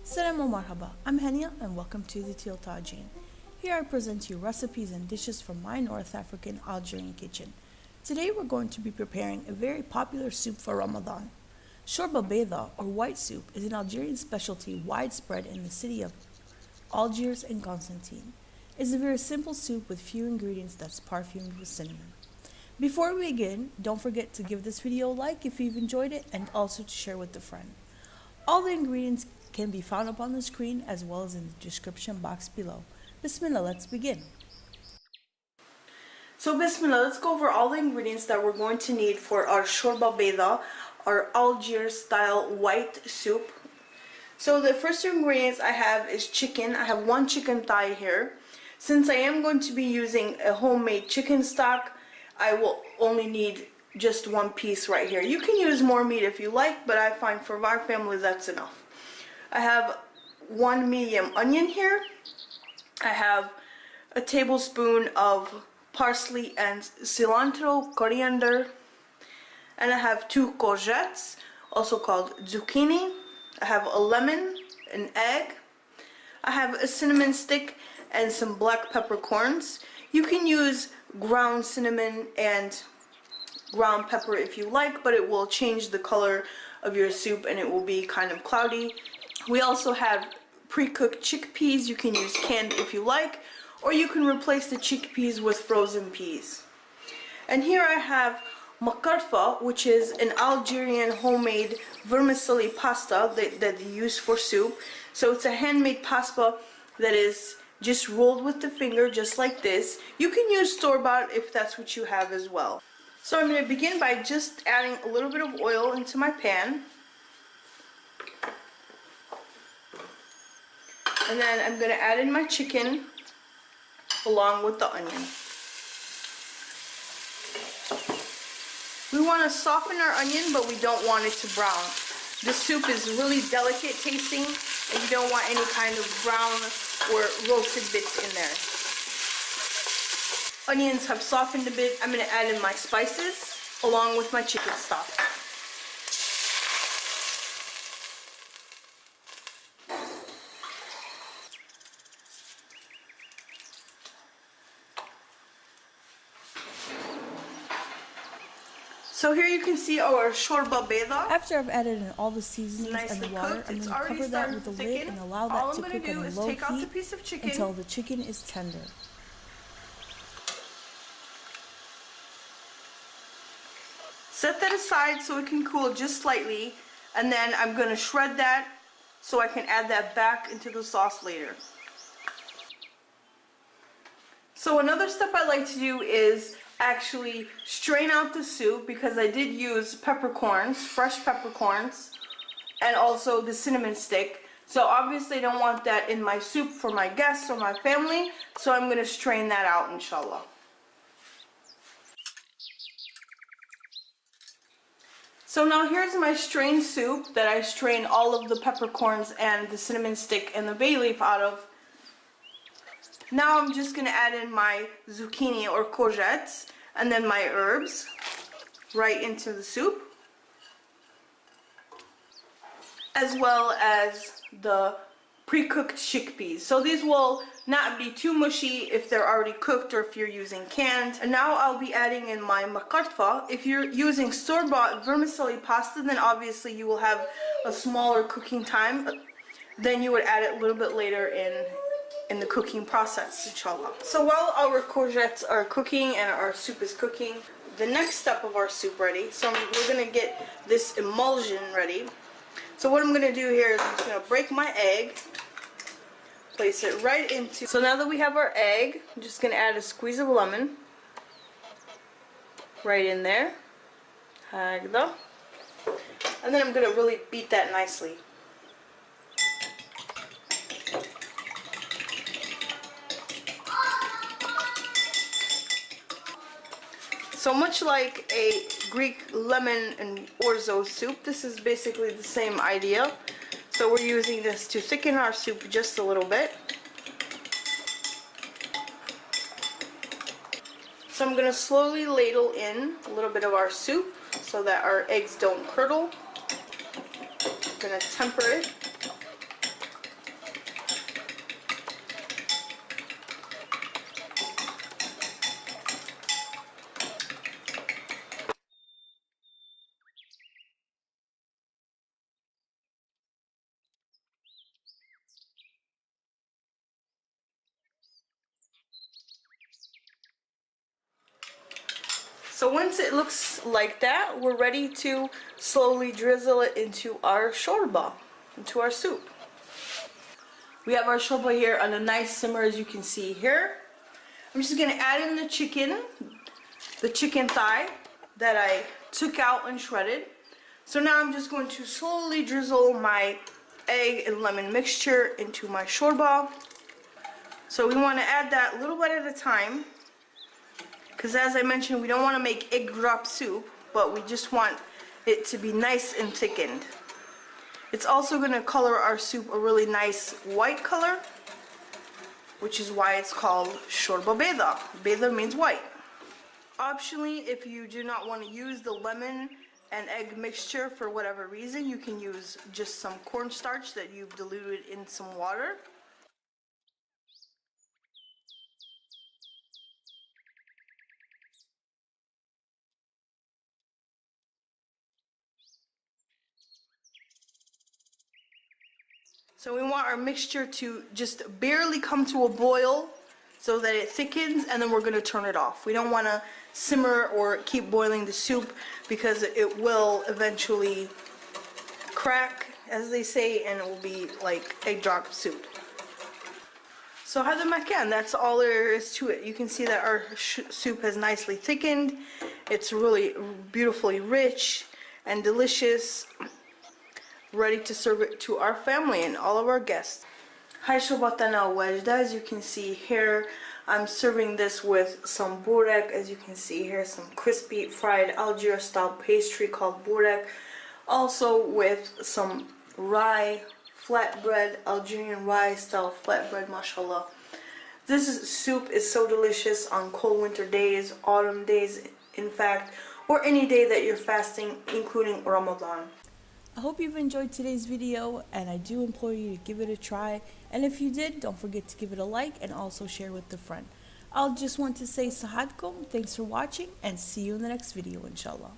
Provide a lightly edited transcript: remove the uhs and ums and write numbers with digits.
Salam wa marhaba, I'm Hania and welcome to the Teal Tadjine. Here I present to you recipes and dishes from my North African Algerian kitchen. Today we're going to be preparing a very popular soup for Ramadan. Chourba Beïda, or white soup, is an Algerian specialty widespread in the city of Algiers and Constantine. It's a very simple soup with few ingredients that's perfumed with cinnamon. Before we begin, don't forget to give this video a like if you've enjoyed it and also to share with a friend. All the ingredients can be found up on the screen as well as in the description box below. Bismillah, let's begin. So Bismillah, let's go over all the ingredients that we're going to need for our Chourba Beïda, our Algiers style white soup. So the first ingredients I have is chicken. I have one chicken thigh here. Since I am going to be using a homemade chicken stock, I will only need just one piece right here. You can use more meat if you like, but I find for our family that's enough. I have one medium onion here. I have a tablespoon of parsley and cilantro, coriander. And I have two courgettes, also called zucchini. I have a lemon, an egg. I have a cinnamon stick and some black peppercorns. You can use ground cinnamon and ground pepper if you like, but it will change the color of your soup and it will be kind of cloudy. We also have pre-cooked chickpeas. You can use canned if you like, or you can replace the chickpeas with frozen peas. And here I have makarfa, which is an Algerian homemade vermicelli pasta that they use for soup. So it's a handmade pasta that is just rolled with the finger, just like this. You can use store-bought if that's what you have as well. So I'm going to begin by just adding a little bit of oil into my pan. And then I'm going to add in my chicken along with the onion. We want to soften our onion, but we don't want it to brown. This soup is really delicate tasting, and you don't want any kind of brown or roasted bits in there. Onions have softened a bit. I'm going to add in my spices along with my chicken stock. So here you can see our Chourba Beïda. After I've added in all the seasonings and the water, I'm going to cover that with a lid and allow that to cook on a low heat until the chicken is tender. Set that aside so it can cool just slightly, and then I'm going to shred that so I can add that back into the sauce later. So another step I like to do is actually strain out the soup, because I did use peppercorns, fresh peppercorns, and also the cinnamon stick. So obviously I don't want that in my soup for my guests or my family, so I'm going to strain that out, inshallah. So now here's my strained soup that I strained all of the peppercorns and the cinnamon stick and the bay leaf out of. Now I'm just going to add in my zucchini or courgettes and then my herbs right into the soup, as well as the pre-cooked chickpeas. So these will not be too mushy if they're already cooked or if you're using canned. And now I'll be adding in my makarfa. If you're using store-bought vermicelli pasta, then obviously you will have a smaller cooking time. Then you would add it a little bit later in the cooking process, inshallah. So while our courgettes are cooking and our soup is cooking, the next step of our soup ready, so we're going to get this emulsion ready. So what I'm going to do here is I'm just going to break my egg, place it right into, so now that we have our egg, I'm just going to add a squeeze of lemon right in there, and then I'm going to really beat that nicely. So much like a Greek lemon and orzo soup, this is basically the same idea. So we're using this to thicken our soup just a little bit. So I'm going to slowly ladle in a little bit of our soup so that our eggs don't curdle. I'm going to temper it So once it looks like that, we're ready to slowly drizzle it into our shorba, into our soup. We have our shorba here on a nice simmer, as you can see here. I'm just gonna add in the chicken thigh that I took out and shredded. So now I'm just going to slowly drizzle my egg and lemon mixture into my shorba. So we want to add that a little bit at a time, because as I mentioned, we don't want to make egg drop soup, but we just want it to be nice and thickened. It's also going to color our soup a really nice white color, which is why it's called Chourba Beïda. Beïda means white. Optionally, if you do not want to use the lemon and egg mixture for whatever reason, you can use just some cornstarch that you've diluted in some water. So we want our mixture to just barely come to a boil so that it thickens, and then we're going to turn it off. We don't want to simmer or keep boiling the soup, because it will eventually crack, as they say, and it will be like egg drop soup. So هذا مكان, that's all there is to it. You can see that our soup has nicely thickened. It's really beautifully rich and delicious, ready to serve it to our family and all of our guests. Hi شوربتنا واجدة. As you can see here, I'm serving this with some burek. As you can see here, some crispy fried Algerian style pastry called burek. Also with some rye flatbread, Algerian rye style flatbread, mashallah. This soup is so delicious on cold winter days, autumn days in fact, or any day that you're fasting, including Ramadan. I hope you've enjoyed today's video, and I do implore you to give it a try. And if you did, don't forget to give it a like and also share with a friend. I'll just want to say Sahadkum, thanks for watching, and see you in the next video, inshallah.